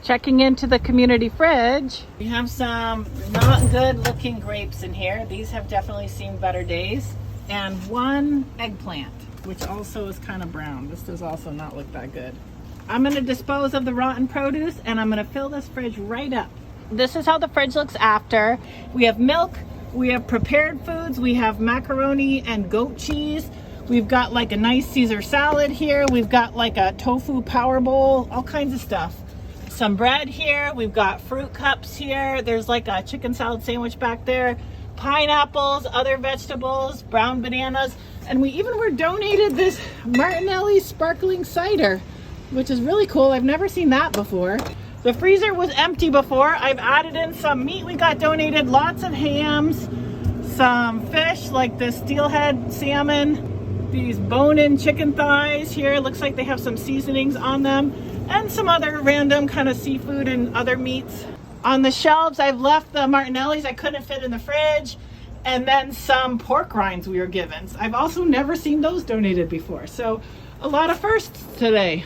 Checking into the community fridge. We have some not good looking grapes in here. These have definitely seen better days. And one eggplant, which also is kind of brown. This does also not look that good. I'm gonna dispose of the rotten produce and I'm gonna fill this fridge right up. This is how the fridge looks after. We have milk, we have prepared foods, we have macaroni and goat cheese. We've got like a nice Caesar salad here. We've got like a tofu power bowl, all kinds of stuff. Some bread here. We've got fruit cups here. There's like a chicken salad sandwich back there. Pineapples, other vegetables, brown bananas. And we even were donated this Martinelli sparkling cider, which is really cool. I've never seen that before. The freezer was empty before. I've added in some meat we got donated, lots of hams, some fish like this steelhead salmon, these bone-in chicken thighs here. Looks like they have some seasonings on them, and some other random kind of seafood and other meats. On the shelves, I've left the Martinellis I couldn't fit in the fridge, and then some pork rinds we were given. I've also never seen those donated before. So a lot of firsts today.